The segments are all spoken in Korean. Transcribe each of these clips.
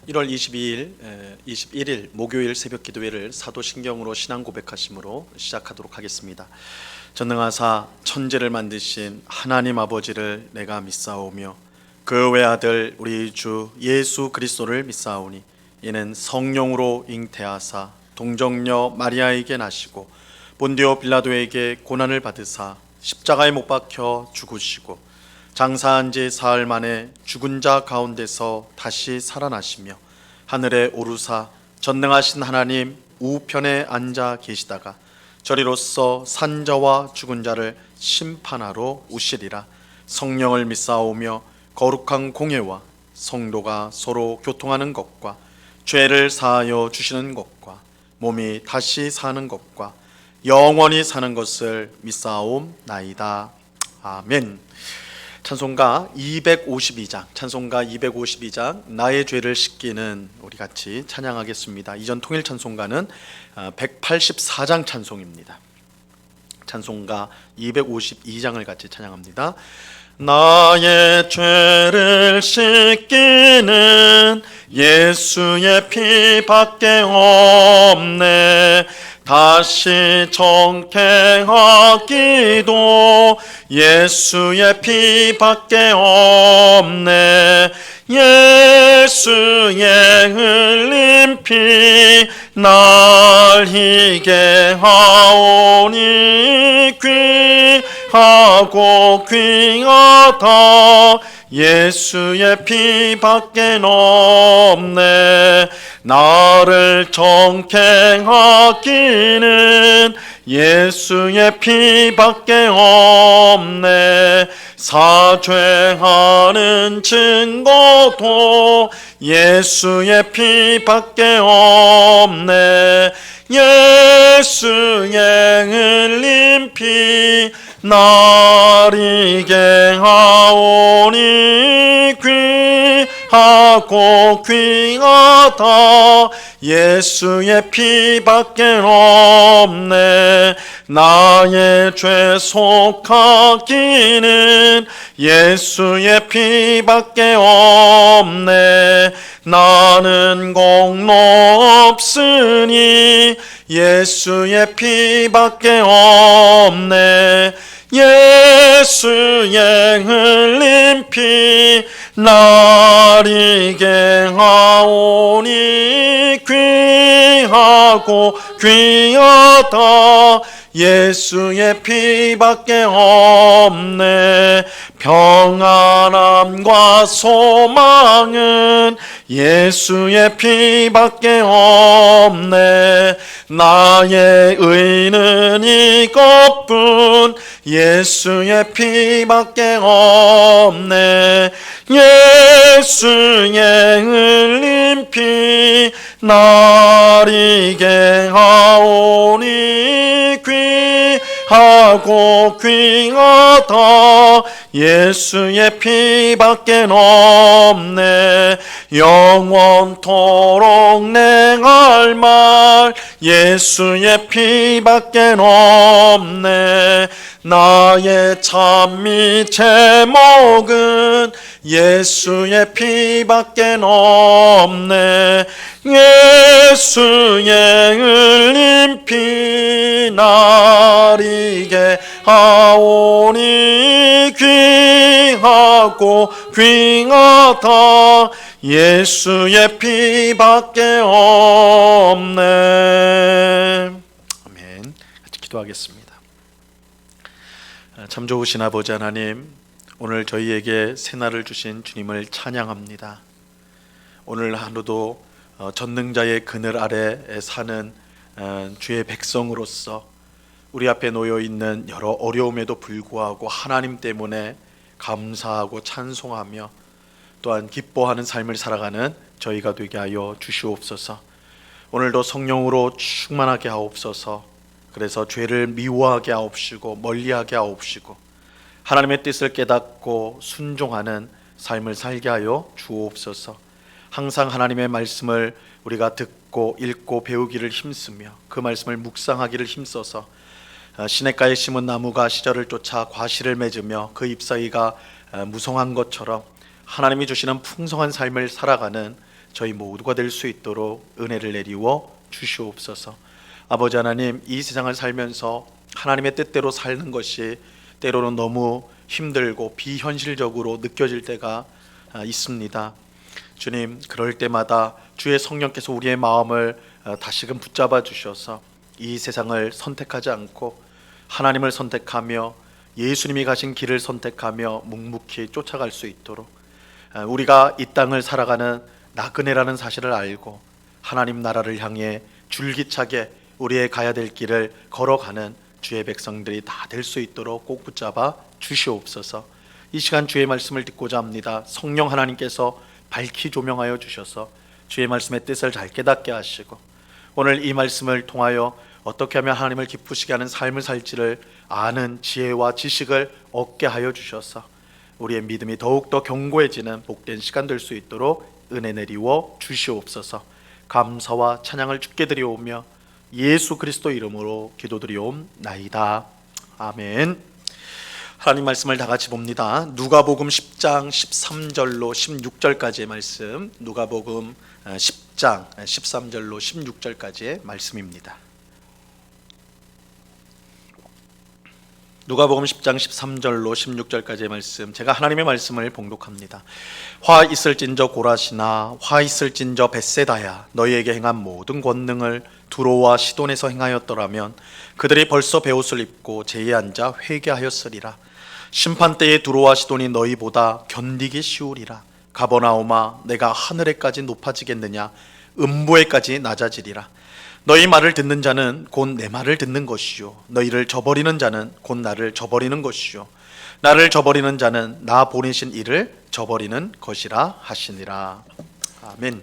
1월 21일 목요일 새벽 기도회를 사도신경으로 신앙 고백하심으로 시작하도록 하겠습니다. 전능하사 천지를 만드신 하나님 아버지를 내가 믿사오며 그 외아들 우리 주 예수 그리스도를 믿사오니 이는 성령으로 잉태하사 동정녀 마리아에게 나시고 본디오 빌라도에게 고난을 받으사 십자가에 못 박혀 죽으시고 장사한 지 사흘 만에 죽은 자 가운데서 다시 살아나시며 하늘에 오르사 전능하신 하나님 우편에 앉아 계시다가 저리로서 산자와 죽은 자를 심판하러 오시리라. 성령을 믿사오며 거룩한 공예와 성도가 서로 교통하는 것과 죄를 사하여 주시는 것과 몸이 다시 사는 것과 영원히 사는 것을 믿사옵나이다. 아멘. 찬송가 252장 나의 죄를 씻기는 우리 같이 찬양하겠습니다. 이전 통일 찬송가는 184장 찬송입니다. 찬송가 252장을 같이 찬양합니다. 나의 죄를 씻기는 예수의 피밖에 없네. 다시 정케하기도 예수의 피밖에 없네. 예수의 흘린 피 날 희게 하오니 귀하고 귀하다. 예수의 피밖에 없네. 나를 정케하기는 예수의 피밖에 없네. 사죄하는 증거도 예수의 피밖에 없네. 예수의 흘린 피 날 희게 하오니 귀하고 귀하다. 예수의 피밖에 없네. 나의 죄 속하기는 예수의 피밖에 없네. 나는 공로 없으니 예수의 피밖에 없네. 예수의 흘린 피 날 희게 하오니 귀하고 귀하다. 예수의 피밖에 없네. 평안함과 소망은 예수의 피밖에 없네. 나의 의는 이것뿐 예수의 피밖에 없네. 예수의 흘린 피 날 희게 하오니 귀하고 귀하다. 예수의 피밖에 없네. 영원토록 내갈 말 예수의 피밖에 없네. 나의 찬미 제목은 예수의 피밖에 없네. 예수의 흘린 피 날 희게 하오니 귀하고 귀하다. 예수의 피밖에 없네. 아멘. 같이 기도하겠습니다. 참 좋으신 아버지 하나님, 오늘 저희에게 새날을 주신 주님을 찬양합니다. 오늘 하루도 전능자의 그늘 아래 사는 주의 백성으로서 우리 앞에 놓여 있는 여러 어려움에도 불구하고 하나님 때문에 감사하고 찬송하며 또한 기뻐하는 삶을 살아가는 저희가 되게 하여 주시옵소서. 오늘도 성령으로 충만하게 하옵소서. 그래서 죄를 미워하게 하옵시고 멀리하게 하옵시고 하나님의 뜻을 깨닫고 순종하는 삶을 살게 하여 주옵소서. 항상 하나님의 말씀을 우리가 듣고 읽고 배우기를 힘쓰며 그 말씀을 묵상하기를 힘써서 시냇가에 심은 나무가 시절을 쫓아 과실을 맺으며 그 잎사귀가 무성한 것처럼 하나님이 주시는 풍성한 삶을 살아가는 저희 모두가 될 수 있도록 은혜를 내리워 주시옵소서. 아버지 하나님, 이 세상을 살면서 하나님의 뜻대로 사는 것이 때로는 너무 힘들고 비현실적으로 느껴질 때가 있습니다. 주님, 그럴 때마다 주의 성령께서 우리의 마음을 다시금 붙잡아 주셔서 이 세상을 선택하지 않고 하나님을 선택하며 예수님이 가신 길을 선택하며 묵묵히 쫓아갈 수 있도록, 우리가 이 땅을 살아가는 나그네라는 사실을 알고 하나님 나라를 향해 줄기차게 우리의 가야 될 길을 걸어가는 주의 백성들이 다 될 수 있도록 꼭 붙잡아 주시옵소서. 이 시간 주의 말씀을 듣고자 합니다. 성령 하나님께서 밝히 조명하여 주셔서 주의 말씀의 뜻을 잘 깨닫게 하시고, 오늘 이 말씀을 통하여 어떻게 하면 하나님을 기쁘시게 하는 삶을 살지를 아는 지혜와 지식을 얻게 하여 주셔서 우리의 믿음이 더욱더 견고해지는 복된 시간 될 수 있도록 은혜 내리워 주시옵소서. 감사와 찬양을 주께 드리오며 예수 그리스도 이름으로 기도드리옵나이다. 아멘. 하나님 말씀을 다 같이 봅니다. 누가복음 10장 13절로 16절까지의 말씀, 누가복음 10장 13절로 16절까지의 말씀입니다. 누가복음 10장 13절로 16절까지의 말씀, 제가 하나님의 말씀을 봉독합니다. 화 있을진저 고라시나 화 있을진저 벳세다야, 너희에게 행한 모든 권능을 두로와 시돈에서 행하였더라면 그들이 벌써 베옷을 입고 제에 앉아 회개하였으리라. 심판때에 두로와 시돈이 너희보다 견디기 쉬우리라. 가버나움아, 내가 하늘에까지 높아지겠느냐, 음부에까지 낮아지리라. 너희 말을 듣는 자는 곧 내 말을 듣는 것이요, 너희를 저버리는 자는 곧 나를 저버리는 것이요, 나를 저버리는 자는 나 보내신 이를 저버리는 것이라 하시니라. 아멘.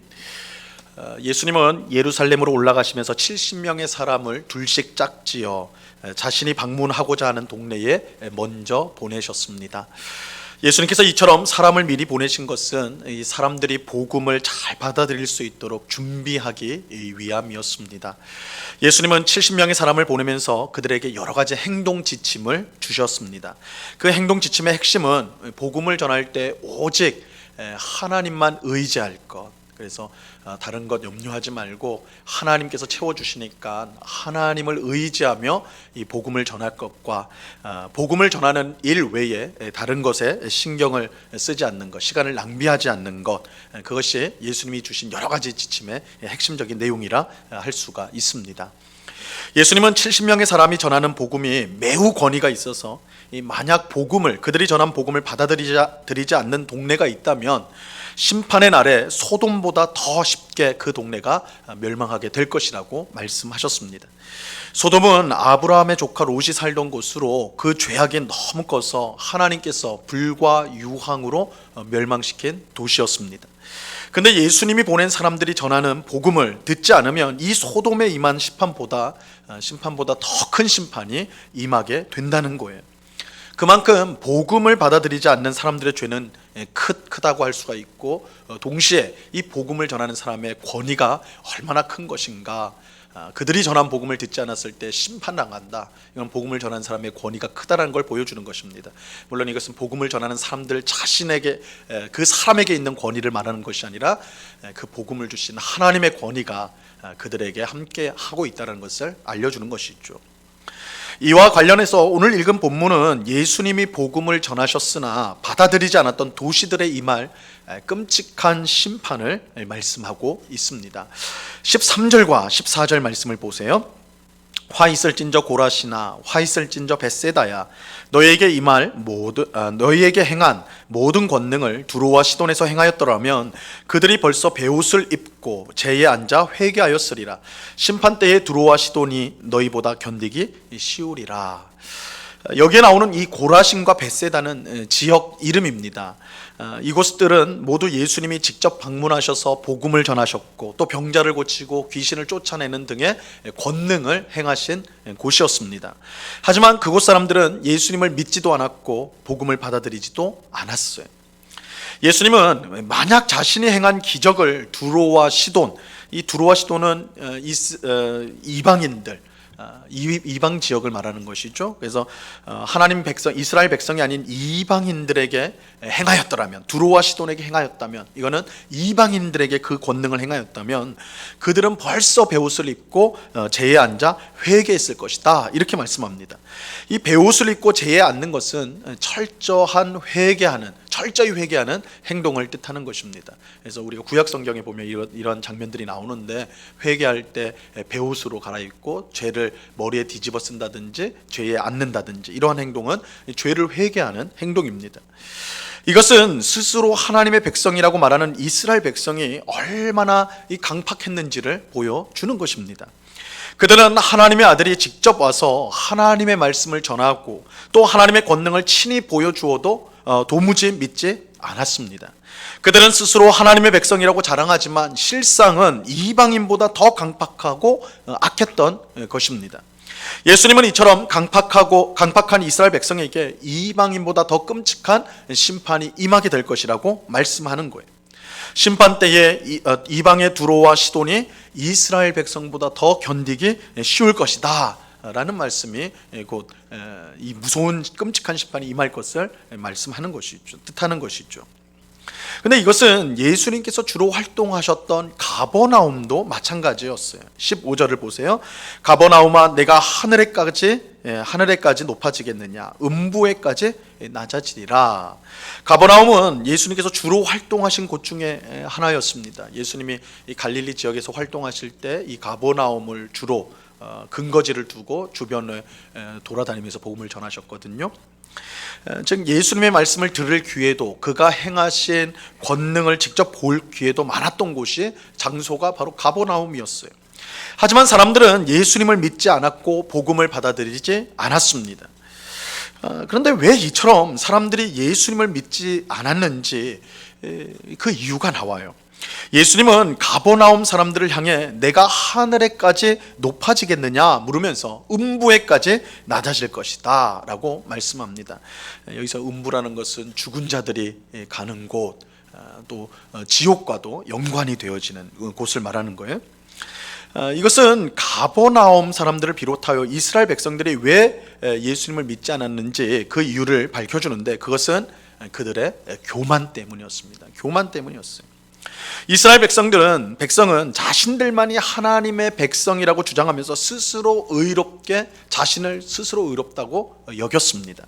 예수님은 예루살렘으로 올라가시면서 70명의 사람을 둘씩 짝지어 자신이 방문하고자 하는 동네에 먼저 보내셨습니다. 예수님께서 이처럼 사람을 미리 보내신 것은 이 사람들이 복음을 잘 받아들일 수 있도록 준비하기 위함이었습니다. 예수님은 70명의 사람을 보내면서 그들에게 여러 가지 행동 지침을 주셨습니다. 그 행동 지침의 핵심은 복음을 전할 때 오직 하나님만 의지할 것, 그래서 다른 것 염려하지 말고 하나님께서 채워주시니까 하나님을 의지하며 이 복음을 전할 것과 복음을 전하는 일 외에 다른 것에 신경을 쓰지 않는 것, 시간을 낭비하지 않는 것, 그것이 예수님이 주신 여러 가지 지침의 핵심적인 내용이라 할 수가 있습니다. 예수님은 70명의 사람이 전하는 복음이 매우 권위가 있어서 만약 그들이 전한 복음을 받아들이지 않는 동네가 있다면 심판의 날에 소돔보다 더 쉽게 그 동네가 멸망하게 될 것이라고 말씀하셨습니다. 소돔은 아브라함의 조카 롯이 살던 곳으로 그 죄악이 너무 커서 하나님께서 불과 유황으로 멸망시킨 도시였습니다. 근데 예수님이 보낸 사람들이 전하는 복음을 듣지 않으면 이 소돔에 임한 심판보다 더 큰 심판이 임하게 된다는 거예요. 그만큼 복음을 받아들이지 않는 사람들의 죄는 크다고 할 수가 있고, 동시에 이 복음을 전하는 사람의 권위가 얼마나 큰 것인가, 그들이 전한 복음을 듣지 않았을 때 심판당한다, 이건 복음을 전하는 사람의 권위가 크다는 걸 보여주는 것입니다. 물론 이것은 복음을 전하는 사람들 자신에게, 그 사람에게 있는 권위를 말하는 것이 아니라 그 복음을 주신 하나님의 권위가 그들에게 함께 하고 있다는 것을 알려주는 것이죠. 이와 관련해서 오늘 읽은 본문은 예수님이 복음을 전하셨으나 받아들이지 않았던 도시들의 임할 끔찍한 심판을 말씀하고 있습니다. 13절과 14절 말씀을 보세요. 화 있을진저 고라시나 화 있을진저 벳세다야, 너희에게 행한 모든 권능을 두로와 시돈에서 행하였더라면 그들이 벌써 베옷을 입고 제에 앉아 회개하였으리라. 심판때에 두로와 시돈이 너희보다 견디기 쉬우리라. 여기에 나오는 이 고라신과 벳세다는 지역 이름입니다. 이곳들은 모두 예수님이 직접 방문하셔서 복음을 전하셨고 또 병자를 고치고 귀신을 쫓아내는 등의 권능을 행하신 곳이었습니다. 하지만 그곳 사람들은 예수님을 믿지도 않았고 복음을 받아들이지도 않았어요. 예수님은 만약 자신이 행한 기적을 두로와 시돈, 이 두로와 시돈은 이방인들, 이방 지역을 말하는 것이죠. 그래서 하나님 백성, 이스라엘 백성이 아닌 이방인들에게 행하였더라면, 두로와 시돈에게 행하였다면, 이거는 이방인들에게 그 권능을 행하였다면 그들은 벌써 베옷을 입고 제에 앉아 회개했을 것이다, 이렇게 말씀합니다. 이 베옷을 입고 제에 앉는 것은 철저히 회개하는 행동을 뜻하는 것입니다. 그래서 우리가 구약 성경에 보면 이런 장면들이 나오는데, 회개할 때 베옷으로 갈아입고 죄를 머리에 뒤집어 쓴다든지 죄에 앉는다든지, 이러한 행동은 죄를 회개하는 행동입니다. 이것은 스스로 하나님의 백성이라고 말하는 이스라엘 백성이 얼마나 강팍했는지를 보여주는 것입니다. 그들은 하나님의 아들이 직접 와서 하나님의 말씀을 전하고 또 하나님의 권능을 친히 보여주어도 도무지 믿지 않았습니다. 그들은 스스로 하나님의 백성이라고 자랑하지만 실상은 이방인보다 더 강팍하고 악했던 것입니다. 예수님은 이처럼 강팍한 이스라엘 백성에게 이방인보다 더 끔찍한 심판이 임하게 될 것이라고 말씀하는 거예요. 심판 때에 이방의 두로와 시돈이 이스라엘 백성보다 더 견디기 쉬울 것이다 라는 말씀이 곧 이 무서운 끔찍한 심판이 임할 것을 말씀하는 것이죠. 뜻하는 것이죠. 근데 이것은 예수님께서 주로 활동하셨던 가버나움도 마찬가지였어요. 15절을 보세요. 가버나움아, 내가 하늘에까지 높아지겠느냐, 음부에까지 낮아지리라. 가버나움은 예수님께서 주로 활동하신 곳 중에 하나였습니다. 예수님이 이 갈릴리 지역에서 활동하실 때 이 가버나움을 주로 근거지를 두고 주변을 돌아다니면서 복음을 전하셨거든요. 즉 예수님의 말씀을 들을 기회도, 그가 행하신 권능을 직접 볼 기회도 많았던 곳이, 장소가 바로 가버나움이었어요. 하지만 사람들은 예수님을 믿지 않았고 복음을 받아들이지 않았습니다. 그런데 왜 이처럼 사람들이 예수님을 믿지 않았는지 그 이유가 나와요. 예수님은 가버나움 사람들을 향해 내가 하늘에까지 높아지겠느냐 물으면서 음부에까지 낮아질 것이다 라고 말씀합니다. 여기서 음부라는 것은 죽은 자들이 가는 곳, 또 지옥과도 연관이 되어지는 곳을 말하는 거예요. 이것은 가버나움 사람들을 비롯하여 이스라엘 백성들이 왜 예수님을 믿지 않았는지 그 이유를 밝혀주는데, 그것은 그들의 교만 때문이었습니다. 교만 때문이었어요. 이스라엘 백성은 자신들만이 하나님의 백성이라고 주장하면서 자신을 스스로 의롭다고 여겼습니다.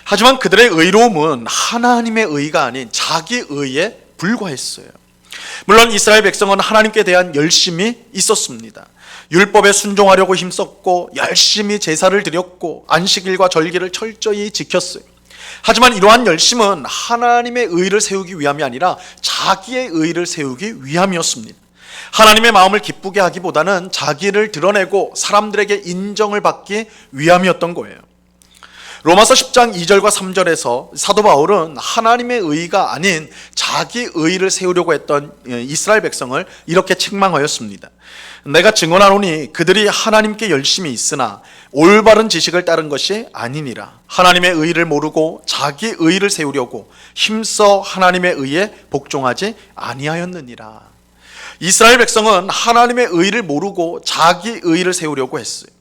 하지만 그들의 의로움은 하나님의 의가 아닌 자기 의에 불과했어요. 물론 이스라엘 백성은 하나님께 대한 열심이 있었습니다. 율법에 순종하려고 힘썼고 열심히 제사를 드렸고 안식일과 절기를 철저히 지켰어요. 하지만 이러한 열심은 하나님의 의를 세우기 위함이 아니라 자기의 의를 세우기 위함이었습니다. 하나님의 마음을 기쁘게 하기보다는 자기를 드러내고 사람들에게 인정을 받기 위함이었던 거예요. 로마서 10장 2절과 3절에서 사도 바울은 하나님의 의가 아닌 자기 의를 세우려고 했던 이스라엘 백성을 이렇게 책망하였습니다. 내가 증언하노니 그들이 하나님께 열심히 있으나 올바른 지식을 따른 것이 아니니라. 하나님의 의를 모르고 자기 의를 세우려고 힘써 하나님의 의에 복종하지 아니하였느니라. 이스라엘 백성은 하나님의 의를 모르고 자기 의를 세우려고 했어요.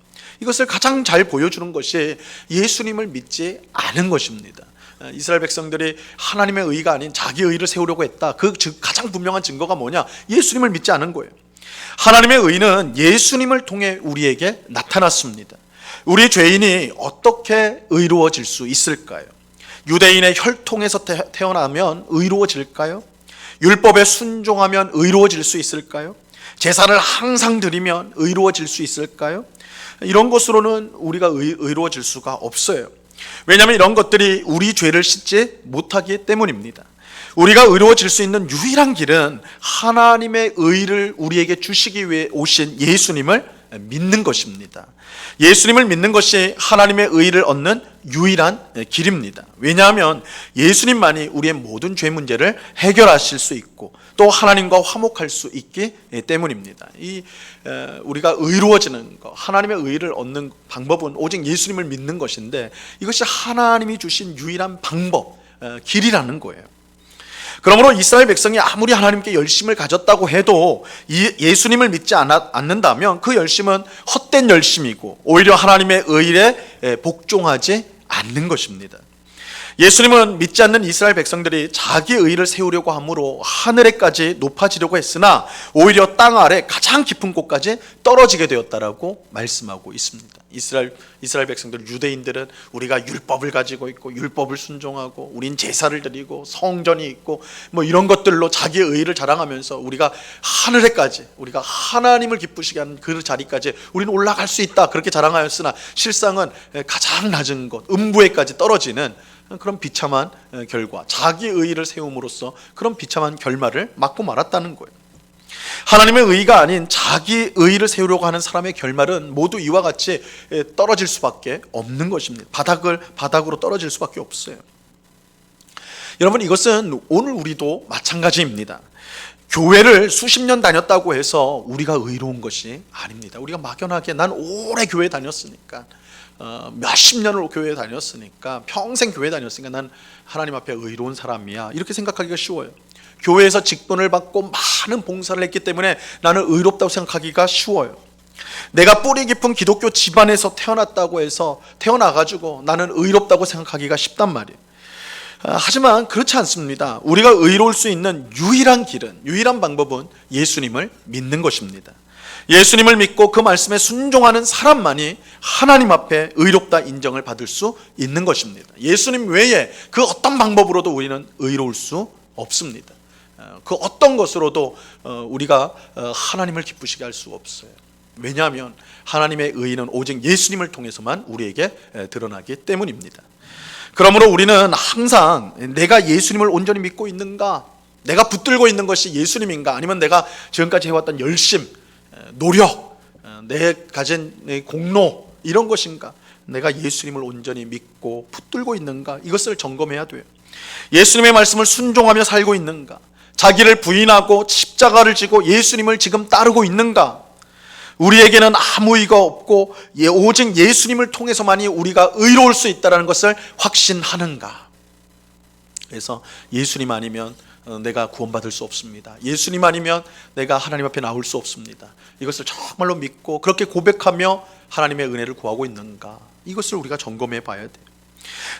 이것을 가장 잘 보여주는 것이 예수님을 믿지 않은 것입니다. 이스라엘 백성들이 하나님의 의가 아닌 자기 의를 세우려고 했다. 그 가장 분명한 증거가 뭐냐? 예수님을 믿지 않은 거예요. 하나님의 의는 예수님을 통해 우리에게 나타났습니다. 우리 죄인이 어떻게 의로워질 수 있을까요? 유대인의 혈통에서 태어나면 의로워질까요? 율법에 순종하면 의로워질 수 있을까요? 제사를 항상 드리면 의로워질 수 있을까요? 이런 것으로는 우리가 의로워질 수가 없어요. 왜냐하면 이런 것들이 우리 죄를 씻지 못하기 때문입니다. 우리가 의로워질 수 있는 유일한 길은 하나님의 의를 우리에게 주시기 위해 오신 예수님을 믿는 것입니다. 예수님을 믿는 것이 하나님의 의를 얻는 유일한 길입니다. 왜냐하면 예수님만이 우리의 모든 죄 문제를 해결하실 수 있고 또 하나님과 화목할 수 있기 때문입니다. 우리가 의로워지는 것, 하나님의 의를 얻는 방법은 오직 예수님을 믿는 것인데, 이것이 하나님이 주신 유일한 방법, 길이라는 거예요. 그러므로 이스라엘 백성이 아무리 하나님께 열심을 가졌다고 해도 예수님을 믿지 않는다면 그 열심은 헛된 열심이고 오히려 하나님의 의에 복종하지 않는 것입니다. 예수님은 믿지 않는 이스라엘 백성들이 자기 의를 세우려고 함으로 하늘에까지 높아지려고 했으나 오히려 땅 아래 가장 깊은 곳까지 떨어지게 되었다라고 말씀하고 있습니다. 이스라엘 백성들, 유대인들은 우리가 율법을 가지고 있고 율법을 순종하고 우린 제사를 드리고 성전이 있고 뭐 이런 것들로 자기의 의를 자랑하면서 우리가 하늘에까지, 우리가 하나님을 기쁘시게 하는 그 자리까지 우리는 올라갈 수 있다 그렇게 자랑하였으나 실상은 가장 낮은 곳, 음부에까지 떨어지는 그런 비참한 결과, 자기 의의를 세움으로써 그런 비참한 결말을 맞고 말았다는 거예요. 하나님의 의의가 아닌 자기 의의를 세우려고 하는 사람의 결말은 모두 이와 같이 떨어질 수밖에 없는 것입니다. 바닥으로 떨어질 수밖에 없어요. 여러분, 이것은 오늘 우리도 마찬가지입니다. 교회를 수십 년 다녔다고 해서 우리가 의로운 것이 아닙니다. 우리가 막연하게 난 오래 교회 다녔으니까, 몇십 년을 교회에 다녔으니까, 평생 교회 다녔으니까 난 하나님 앞에 의로운 사람이야, 이렇게 생각하기가 쉬워요. 교회에서 직분을 받고 많은 봉사를 했기 때문에 나는 의롭다고 생각하기가 쉬워요. 내가 뿌리 깊은 기독교 집안에서 태어났다고 해서 태어나가지고 나는 의롭다고 생각하기가 쉽단 말이에요. 하지만 그렇지 않습니다. 우리가 의로울 수 있는 유일한 방법은 예수님을 믿는 것입니다. 예수님을 믿고 그 말씀에 순종하는 사람만이 하나님 앞에 의롭다 인정을 받을 수 있는 것입니다. 예수님 외에 그 어떤 방법으로도 우리는 의로울 수 없습니다. 그 어떤 것으로도 우리가 하나님을 기쁘시게 할 수 없어요. 왜냐하면 하나님의 의는 오직 예수님을 통해서만 우리에게 드러나기 때문입니다. 그러므로 우리는 항상 내가 예수님을 온전히 믿고 있는가, 내가 붙들고 있는 것이 예수님인가, 아니면 내가 지금까지 해왔던 열심, 노력, 내 가진 공로 이런 것인가, 내가 예수님을 온전히 믿고 붙들고 있는가, 이것을 점검해야 돼요. 예수님의 말씀을 순종하며 살고 있는가, 자기를 부인하고 십자가를 지고 예수님을 지금 따르고 있는가, 우리에게는 아무 의가 없고 오직 예수님을 통해서만이 우리가 의로울 수 있다는 것을 확신하는가. 그래서 예수님 아니면 내가 구원받을 수 없습니다. 예수님 아니면 내가 하나님 앞에 나올 수 없습니다. 이것을 정말로 믿고 그렇게 고백하며 하나님의 은혜를 구하고 있는가, 이것을 우리가 점검해 봐야 돼요.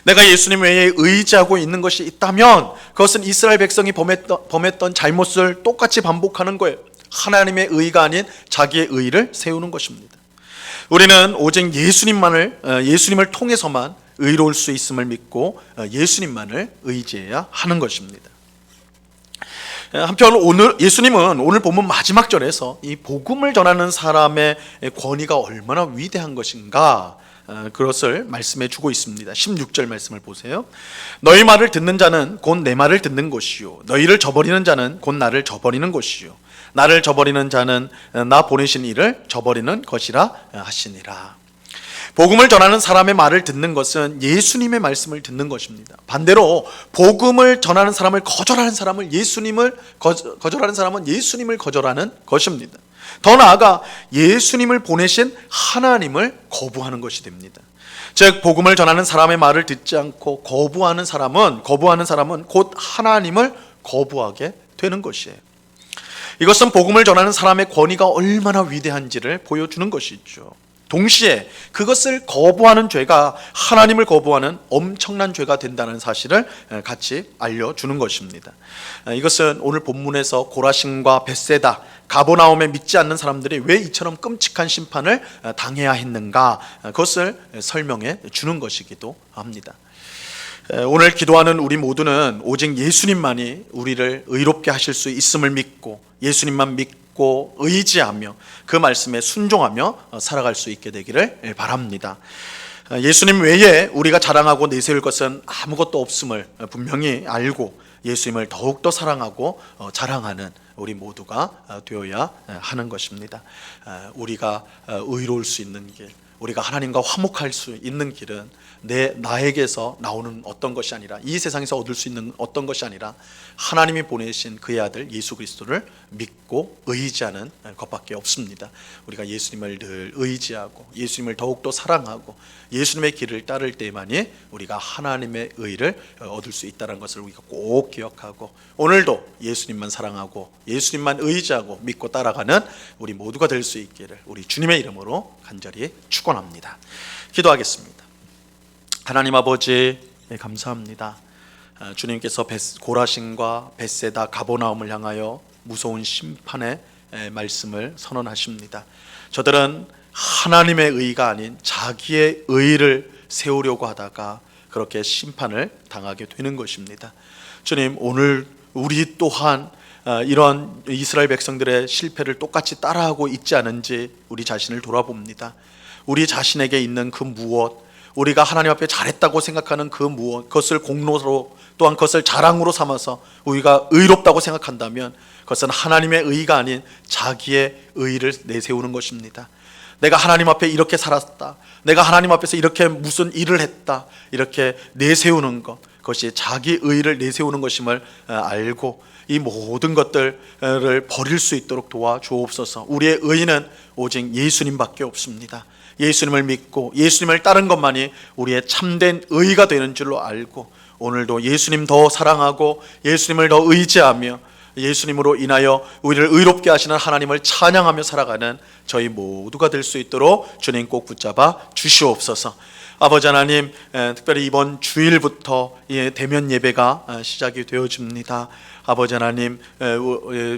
내가 예수님 외에 의지하고 있는 것이 있다면 그것은 이스라엘 백성이 범했던 잘못을 똑같이 반복하는 거예요. 하나님의 의가 아닌 자기의 의를 세우는 것입니다. 우리는 오직 예수님을 통해서만 의로울 수 있음을 믿고 예수님만을 의지해야 하는 것입니다. 한편 예수님은 오늘 본문 마지막 절에서 이 복음을 전하는 사람의 권위가 얼마나 위대한 것인가, 그것을 말씀해 주고 있습니다. 16절 말씀을 보세요. 너희 말을 듣는 자는 곧 내 말을 듣는 것이요, 너희를 저버리는 자는 곧 나를 저버리는 것이요, 나를 저버리는 자는 나 보내신 이를 저버리는 것이라 하시니라. 복음을 전하는 사람의 말을 듣는 것은 예수님의 말씀을 듣는 것입니다. 반대로 복음을 전하는 사람을 거절하는 사람은 예수님을 거절하는 것입니다. 더 나아가 예수님을 보내신 하나님을 거부하는 것이 됩니다. 즉 복음을 전하는 사람의 말을 듣지 않고 거부하는 사람은 곧 하나님을 거부하게 되는 것이에요. 이것은 복음을 전하는 사람의 권위가 얼마나 위대한지를 보여주는 것이죠. 동시에 그것을 거부하는 죄가 하나님을 거부하는 엄청난 죄가 된다는 사실을 같이 알려주는 것입니다. 이것은 오늘 본문에서 고라신과 벳세다, 가버나움에 믿지 않는 사람들이 왜 이처럼 끔찍한 심판을 당해야 했는가, 그것을 설명해 주는 것이기도 합니다. 오늘 기도하는 우리 모두는 오직 예수님만이 우리를 의롭게 하실 수 있음을 믿고 예수님만 믿고 의지하며 그 말씀에 순종하며 살아갈 수 있게 되기를 바랍니다. 예수님 외에 우리가 자랑하고 내세울 것은 아무것도 없음을 분명히 알고 예수님을 더욱더 사랑하고 자랑하는 우리 모두가 되어야 하는 것입니다. 우리가 의로울 수 있는 길, 우리가 하나님과 화목할 수 있는 길은 나에게서 나오는 어떤 것이 아니라, 이 세상에서 얻을 수 있는 어떤 것이 아니라 하나님이 보내신 그의 아들 예수 그리스도를 믿고 의지하는 것밖에 없습니다. 우리가 예수님을 늘 의지하고 예수님을 더욱더 사랑하고 예수님의 길을 따를 때만이 우리가 하나님의 의를 얻을 수 있다는 것을 우리가 꼭 기억하고, 오늘도 예수님만 사랑하고 예수님만 의지하고 믿고 따라가는 우리 모두가 될 수 있기를 우리 주님의 이름으로 간절히 축원합니다. 기도하겠습니다. 하나님 아버지, 감사합니다. 주님께서 고라신과 벳세다 가버나움을 향하여 무서운 심판의 말씀을 선언하십니다. 저들은 하나님의 의가 아닌 자기의 의를 세우려고 하다가 그렇게 심판을 당하게 되는 것입니다. 주님, 오늘 우리 또한 이런 이스라엘 백성들의 실패를 똑같이 따라하고 있지 않은지 우리 자신을 돌아봅니다. 우리 자신에게 있는 그 무엇, 우리가 하나님 앞에 잘했다고 생각하는 그 무엇, 그것을 공로로, 또한 그것을 자랑으로 삼아서 우리가 의롭다고 생각한다면 그것은 하나님의 의가 아닌 자기의 의를 내세우는 것입니다. 내가 하나님 앞에 이렇게 살았다, 내가 하나님 앞에서 이렇게 무슨 일을 했다, 이렇게 내세우는 것, 그것이 자기 의를 내세우는 것임을 알고 이 모든 것들을 버릴 수 있도록 도와주옵소서. 우리의 의는 오직 예수님밖에 없습니다. 예수님을 믿고 예수님을 따른 것만이 우리의 참된 의가 되는 줄로 알고, 오늘도 예수님 더 사랑하고 예수님을 더 의지하며 예수님으로 인하여 우리를 의롭게 하시는 하나님을 찬양하며 살아가는 저희 모두가 될 수 있도록 주님 꼭 붙잡아 주시옵소서. 아버지 하나님, 특별히 이번 주일부터 대면 예배가 시작이 되어집니다. 아버지 하나님,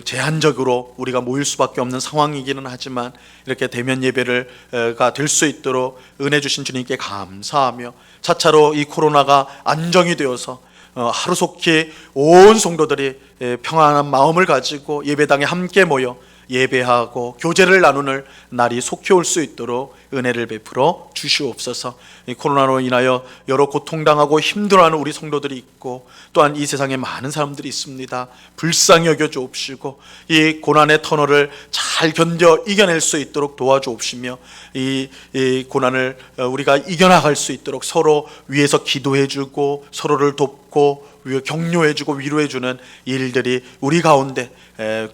제한적으로 우리가 모일 수밖에 없는 상황이기는 하지만 이렇게 대면 예배가 될 수 있도록 은혜 주신 주님께 감사하며, 차차로 이 코로나가 안정이 되어서 하루속히 온 성도들이 평안한 마음을 가지고 예배당에 함께 모여 예배하고 교제를 나누는 날이 속히 올 수 있도록 은혜를 베풀어 주시옵소서. 이 코로나로 인하여 여러 고통당하고 힘들어하는 우리 성도들이 있고, 또한 이 세상에 많은 사람들이 있습니다. 불쌍히 여겨 주옵시고 이 고난의 터널을 잘 견뎌 이겨낼 수 있도록 도와주옵시며, 이 고난을 우리가 이겨나갈 수 있도록 서로 위에서 기도해주고 서로를 돕고 격려해주고 위로해주는 일들이 우리 가운데,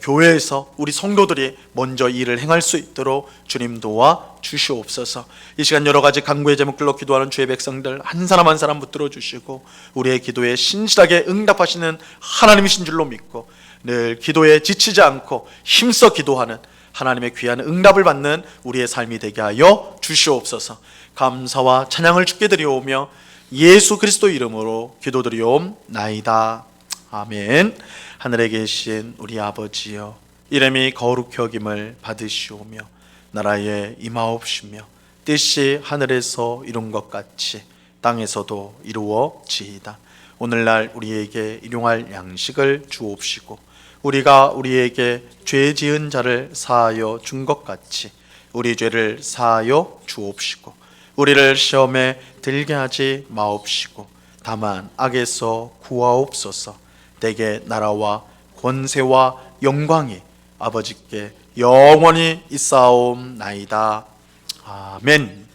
교회에서 우리 성도들이 먼저 일을 행할 수 있도록 주님 도와 주시옵소서. 이 시간 여러 가지 간구의 제목들로 기도하는 주의 백성들 한 사람 한 사람 붙들어 주시고, 우리의 기도에 신실하게 응답하시는 하나님이신 줄로 믿고 늘 기도에 지치지 않고 힘써 기도하는 하나님의 귀한 응답을 받는 우리의 삶이 되게 하여 주시옵소서. 감사와 찬양을 주께 드리오며 예수 그리스도 이름으로 기도드리옵나이다. 아멘. 하늘에 계신 우리 아버지여, 이름이 거룩히 여김을 받으시오며 나라에 임하옵시며 뜻이 하늘에서 이룬 것 같이 땅에서도 이루어지이다. 오늘날 우리에게 일용할 양식을 주옵시고, 우리가 우리에게 죄 지은 자를 사하여 준 것 같이 우리 죄를 사하여 주옵시고, 우리를 시험에 들게 하지 마옵시고 다만 악에서 구하옵소서. 대개 나라와 권세와 영광이 아버지께 영원히 있사옵나이다. 아멘.